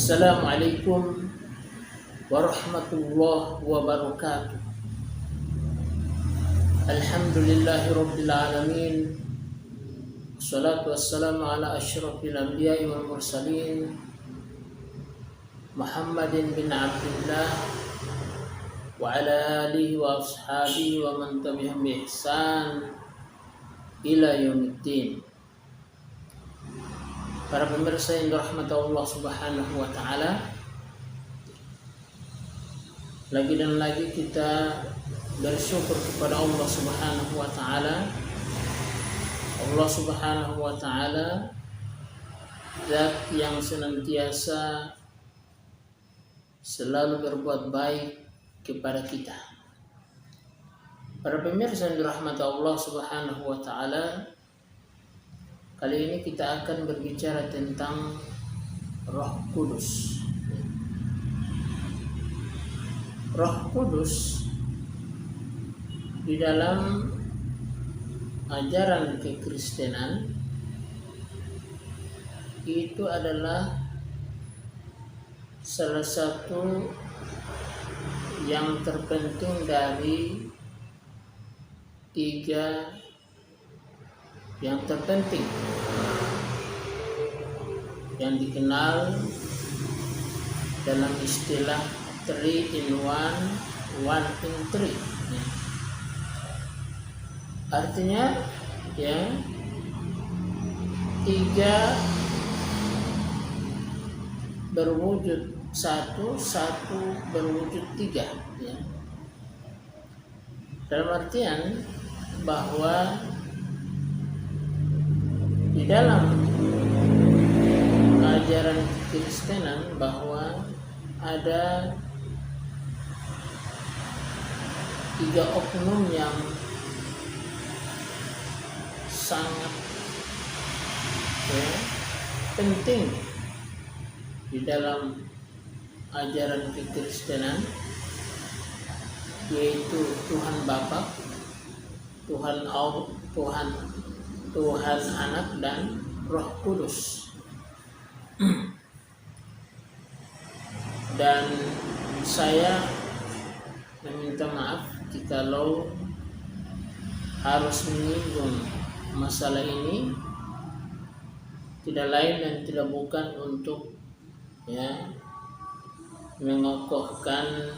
Assalamualaikum warahmatullahi wabarakatuh. Alhamdulillahirabbil alamin. Wassalatu wassalamu ala asyrafil anbiya'i wal mursalin Muhammadin bin Abdullah wa ala alihi wa ashabihi wa man tabi'ahum bi ihsan ila yaumiddin. Para pemirsa yang dirahmati Allah Subhanahu wa taala, lagi dan lagi kita bersyukur kepada Allah Subhanahu wa taala. Allah Subhanahu wa taala zat yang senantiasa selalu berbuat baik kepada kita. Para pemirsa yang dirahmati Allah Subhanahu wa taala, kali ini kita akan berbicara tentang Roh Kudus. Roh Kudus di dalam ajaran kekristenan itu adalah salah satu yang terpenting dari tiga yang terpenting yang dikenal dalam istilah 3 in 1, 1 in 3. Artinya ya, 3 berwujud 1, 1 berwujud 3 ya. Dalam artian bahwa di dalam ajaran Kristenan bahwa ada 3 oknum yang sangat penting di dalam ajaran kekristenan, yaitu Tuhan Bapa, Tuhan Allah, Tuhan Anak, dan Roh Kudus. Dan saya meminta maaf jikalau harus menyinggung masalah ini, tidak lain dan tidak bukan untuk mengokohkan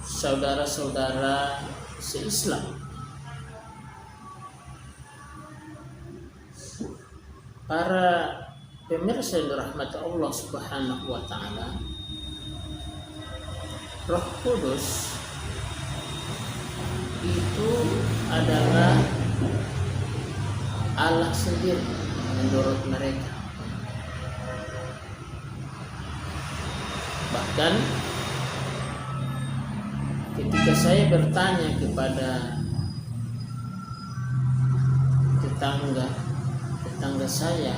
saudara-saudara se-Islam. Para pemirsa yang dirahmati Allah Subhanahu wa taala, Roh Kudus itu adalah Allah sendiri menurut mereka. Bahkan ketika saya bertanya kepada tetangga saya,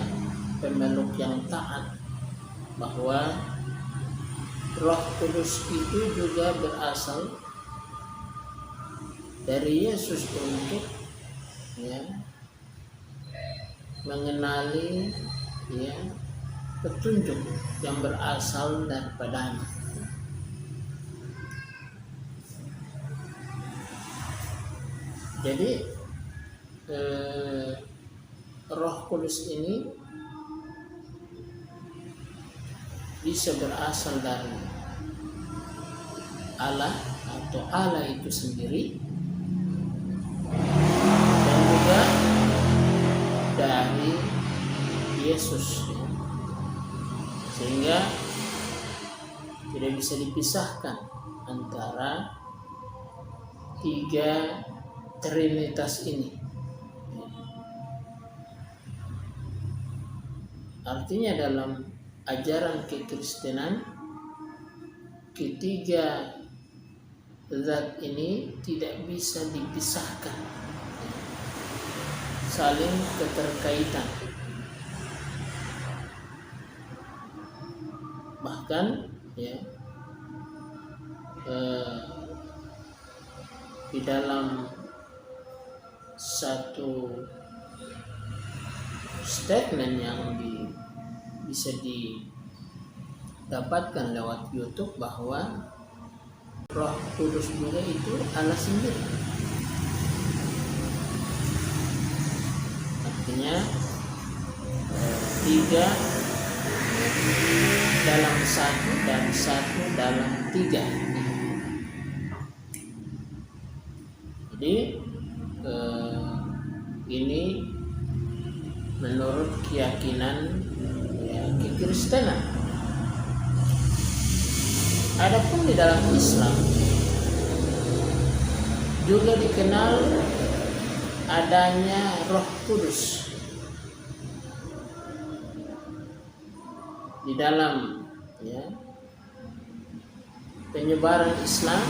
pemeluk yang taat, bahwa Roh Kudus itu juga berasal dari Yesus untuk mengenali petunjuk yang berasal daripadanya. Jadi Roh Kudus ini bisa berasal dari Allah atau Allah itu sendiri, dan juga dari Yesus, sehingga tidak bisa dipisahkan antara 3 Trinitas ini. Artinya dalam ajaran kekristenan, ketiga zat ini tidak bisa dipisahkan, saling keterkaitan. Bahkan di dalam satu statement yang bisa dapatkan lewat YouTube bahwa Roh Kudus juga itu Allah sendiri. Artinya 3 dalam 1 dan 1 dalam 3. Jadi ini menurut keyakinan kekristenan. Adapun di dalam Islam juga dikenal adanya Roh Kudus. Di dalam penyebaran Islam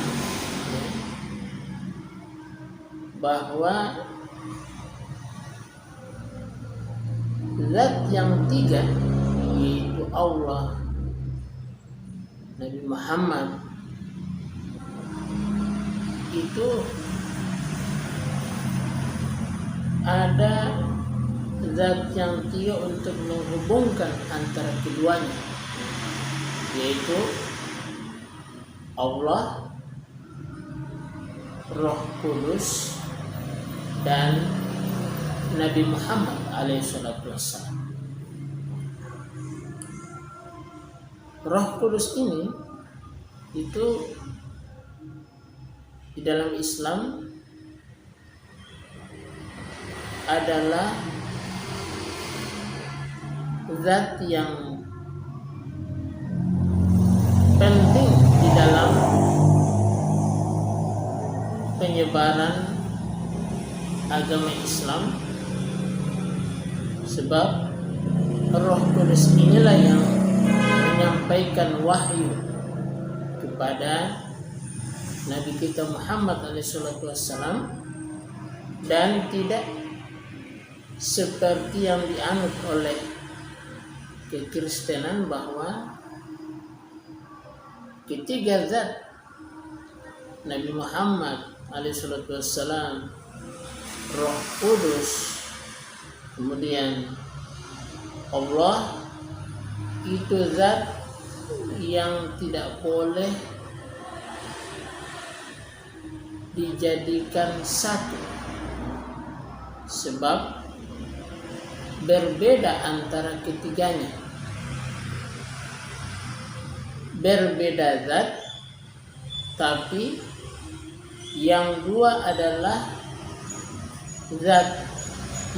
bahwa zat yang 3 yaitu Allah, Nabi Muhammad, itu ada zat yang 3 untuk menghubungkan antara keduanya, yaitu Allah, Roh Kudus, dan Nabi Muhammad alaihissalam. Roh Kudus ini itu di dalam Islam adalah zat yang penting di dalam penyebaran agama Islam, sebab Roh Kudus inilah yang menyampaikan wahyu kepada Nabi kita Muhammad alaihissalam, dan tidak seperti yang dianut oleh kekristenan bahwa ketiga zat Nabi Muhammad alaihissalam, Roh Kudus, kemudian Allah, itu zat yang tidak boleh dijadikan satu, sebab berbeda antara ketiganya. Berbeda zat, tapi yang 2 adalah zat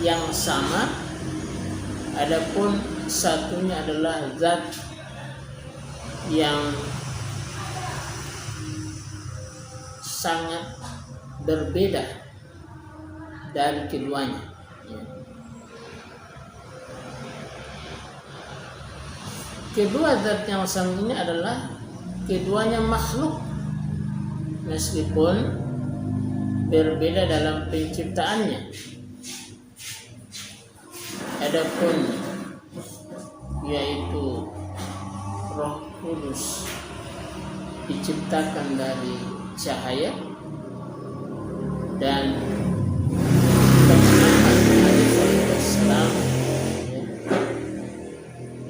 yang sama, adapun satunya adalah zat yang sangat berbeda dari keduanya. Kedua zat yang sama ini adalah keduanya makhluk, meskipun berbeda dalam penciptaannya. Adapun yaitu Roh Kudus diciptakan dari cahaya, dan Muhammad alaihissalam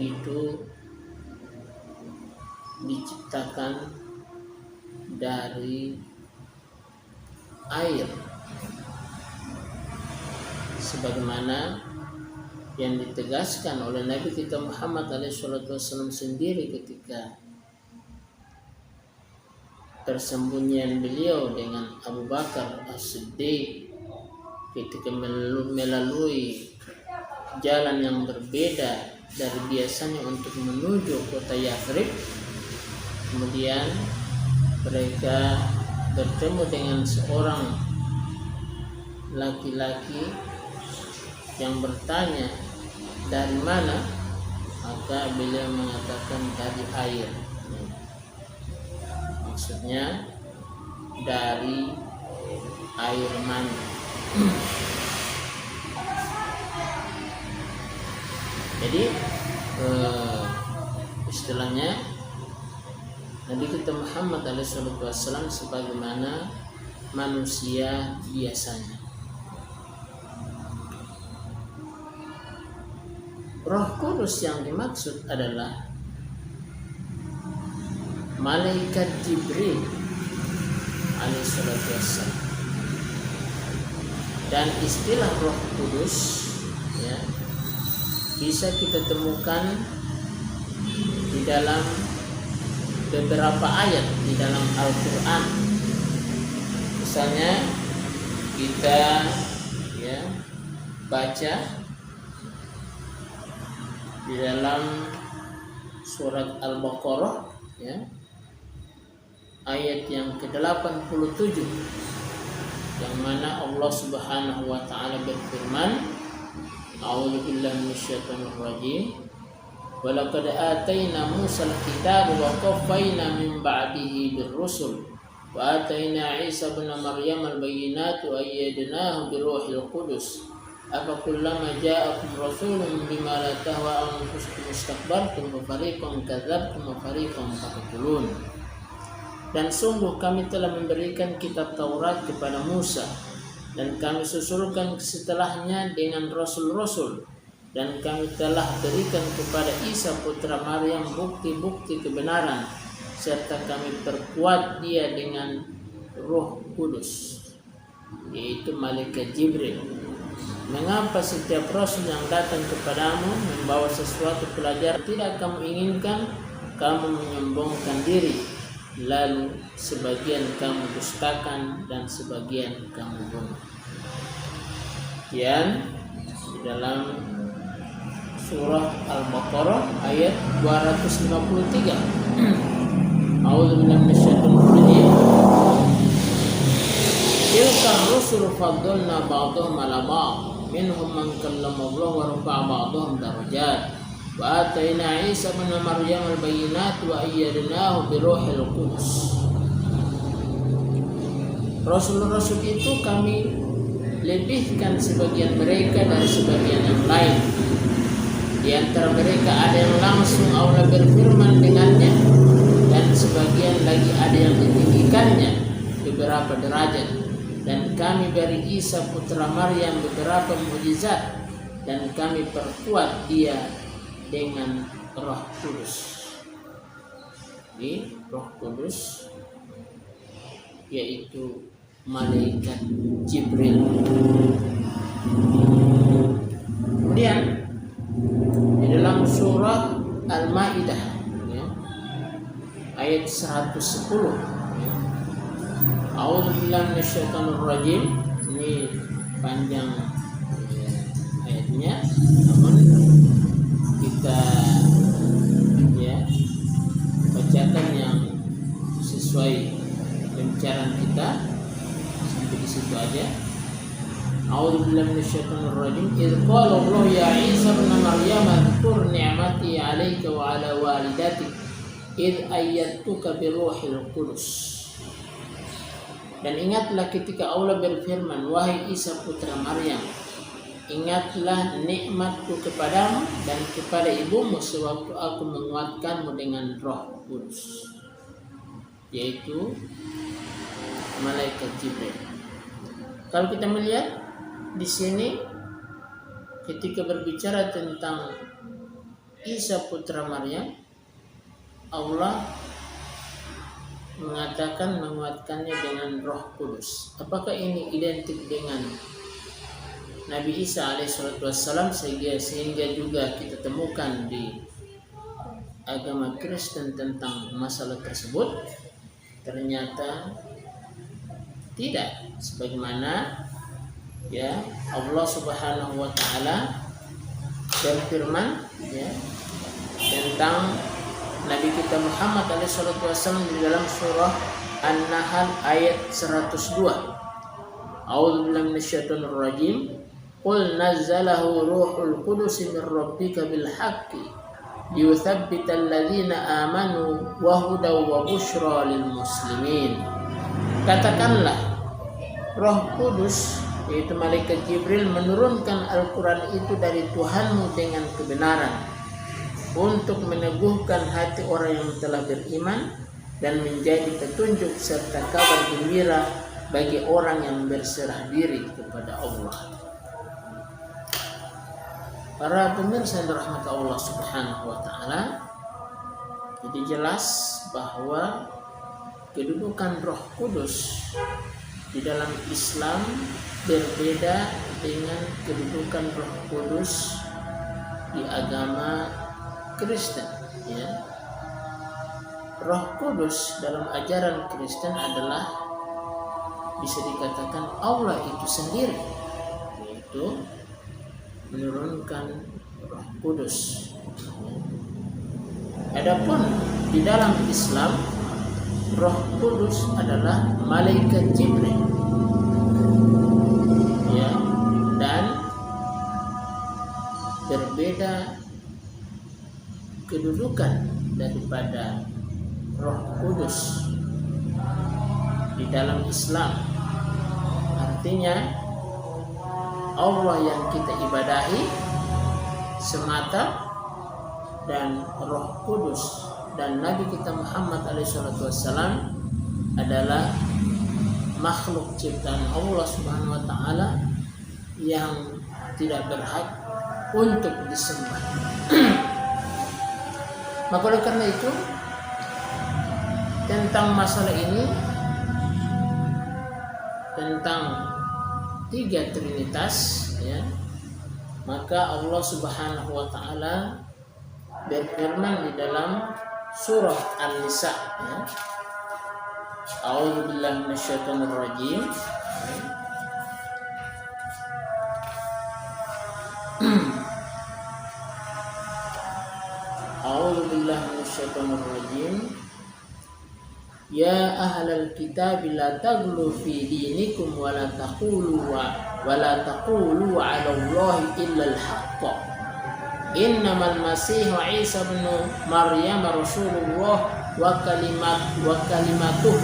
itu diciptakan dari air, sebagaimana yang ditegaskan oleh Nabi kita Muhammad alaihissalam sendiri ketika persembunyian beliau dengan Abu Bakar As-Siddiq ketika melalui jalan yang berbeda dari biasanya untuk menuju kota Yathrib. Kemudian mereka bertemu dengan seorang laki-laki yang bertanya, dari mana? Maka beliau mengatakan dari air. Maksudnya dari air mani. Jadi istilahnya Nabi kita Muhammad alaihissalam sebagaimana manusia biasanya. Roh Kudus yang dimaksud adalah malaikat Jibril alaihissalatu wassalam. Dan istilah Roh Kudus ya, bisa kita temukan di dalam beberapa ayat di dalam Al-Quran. Misalnya kita ya baca di dalam surat Al-Baqarah ya, ayat yang ke-87, yang mana Allah Subhanahu wa taala berfirman, A'udzu billahi minasyaitonir rajim. Wa laqad atayna Musal kitaba wa qaffayna min ba'dihi bir-rusul wa atayna Isa ibn Maryam al-bayyinati wa ayyadnahu bi ruhil qudus. Afa kullama ja'akum rasulun bima la tahwa anfusukum istakbartum wa fariqan kadzdzabtum wa fariqan taqtulun. Dan sungguh kami telah memberikan kitab Taurat kepada Musa, dan kami susulkan setelahnya dengan rasul-rasul, dan kami telah berikan kepada Isa putra Maryam bukti-bukti kebenaran, serta kami perkuat dia dengan Roh Kudus, yaitu malaikat Jibril. Mengapa setiap rasul yang datang kepadamu membawa sesuatu pelajaran tidak kamu inginkan, kamu menyombongkan diri, lalu sebagian kamu dustakan dan sebagian kamu bunuh. Kemudian di dalam surah Al-Baqarah ayat 253. A'udzu billahi minasyaitonir rajim. Tilka rusul faddalna ba'dahum 'ala ba'd minhum man kallama Allah wa rafa'a ba'dahum darajat. Wa atayna Isa ibn Maryam al-bayyinati wa ayyadnahu bi ruhil qudus. Rasul-rasul itu kami lebihkan sebagian mereka dari sebagian yang lain. Di antara mereka ada yang langsung Allah berfirman dengannya, dan sebagian lagi ada yang ditinggikannya beberapa derajat. Dan kami beri Isa putra Maryam beberapa mukjizat, dan kami perkuat dia dengan Roh Kudus. Di Roh Kudus yaitu malaikat Jibril. Kemudian di dalam surah Al-Maidah ya, ayat 110, A'udzu billahi minasyaitonir rajim. Ini panjang ya, ayatnya, namun kita ya bacakan yang sesuai pembicaraan kita sampai di situ aja. A'udzu billahi minasyaitonir rajim. Idz qala Allah ya Isa ibn Maryam dzkur ni'mati 'alaika wa 'ala walidatik idz ayyadtuka bi ruhil qudus. Dan ingatlah ketika Allah berfirman, wahai Isa putra Maryam, ingatlah nikmatku kepadamu dan kepada ibumu sewaktu aku menguatkanmu dengan Roh Kudus, yaitu malaikat Jibril. Kalau kita melihat di sini ketika berbicara tentang Isa putra Maryam, Allah mengatakan menguatkannya dengan Roh Kudus. Apakah ini identik dengan Nabi Isa alaihissalatu wassalam sehingga juga kita temukan di agama Kristen tentang masalah tersebut? Ternyata tidak, sebagaimana ya Allah Subhanahu wa taala berfirman ya tentang Nabi kita Muhammad alaihissalatu wassalam di dalam surah An-Nahl ayat 102. A'udzu billahi minasyaitonir rajim. Qul nazzalahu ruhul qudus min rabbika bil haqqi liyuthabbital ladzina amanu wa hudaw wa busyra lil muslimin. Katakanlah, Roh Kudus yaitu malaikat Jibril menurunkan Al-Quran itu dari Tuhanmu dengan kebenaran, untuk meneguhkan hati orang yang telah beriman dan menjadi petunjuk serta kabar gembira bagi orang yang berserah diri kepada Allah. Para pemirsa yang dirahmati Allah Subhanahu wa taala, Jadi jelas bahwa kedudukan Roh Kudus di dalam Islam berbeda dengan kedudukan Roh Kudus di agama Kristen, ya. Roh Kudus dalam ajaran Kristen adalah bisa dikatakan Allah itu sendiri, yaitu menurunkan Roh Kudus. Adapun di dalam Islam, Roh Kudus adalah malaikat Jibril, ya, dan berbeda kedudukan daripada Roh Kudus di dalam Islam. Artinya Allah yang kita ibadahi semata, dan Roh Kudus dan Nabi kita Muhammad SAW adalah makhluk ciptaan Allah Subhanahu wa taala yang tidak berhak untuk disembah. Maka oleh karena itu, tentang masalah ini, tentang tiga trinitas, ya, maka Allah Subhanahu wa taala berfirman di dalam surah An-Nisa, ya. A'udzu billahi minasyaitonir rajim. A'udzu billahi minasyaitonir rajim. Ya ahlal kitab la taghlu fi dinikum wa la taqulu 'ala Allahi illa al-haqq. Innamal Masih Isa bin Maryam Rasulullah wa kalimatuh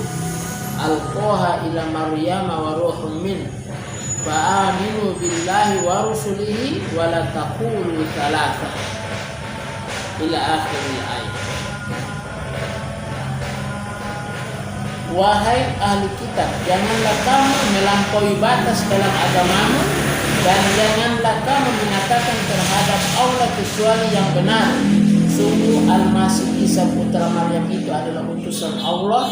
alqaha ila Maryam wa ruhun min fa aminu billahi wa rusulihi wa la taqulu thalatha ila akhiril ayat. Wahai ahli kitab, janganlah kamu melampaui batas dalam agamamu, dan janganlah kamu mengatakan terhadap Allah kecuali yang benar. Sungguh Al-Masih Isa putra Maryam itu adalah utusan Allah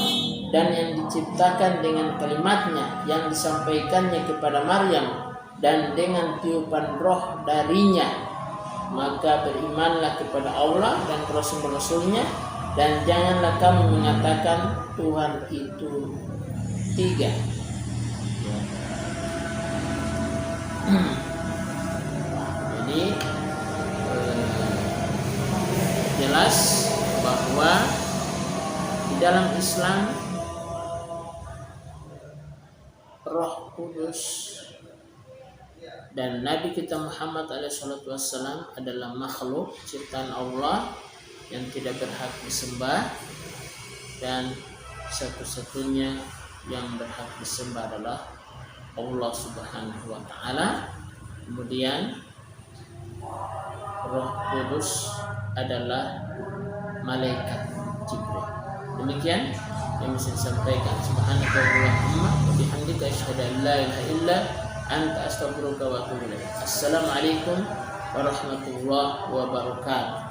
dan yang diciptakan dengan kalimatnya yang disampaikannya kepada Maryam dan dengan tiupan roh darinya. Maka berimanlah kepada Allah dan Rasul-Rasulnya, dan janganlah kamu mengatakan Tuhan itu tiga. Jadi jelas bahwa di dalam Islam Roh Kudus dan Nabi kita Muhammad SAW adalah makhluk ciptaan Allah yang tidak berhak disembah, dan satu-satunya yang berhak disembah adalah Allah Subhanahu wa taala. Kemudian Roh Kudus adalah malaikat Jibril. Demikian yang bisa disampaikan. Subhanakallahumma wa bihamdika asyhadu an la ilaha illa anta astaghfiruka wa atubu ilaik. Assalamualaikum warahmatullahi wabarakatuh.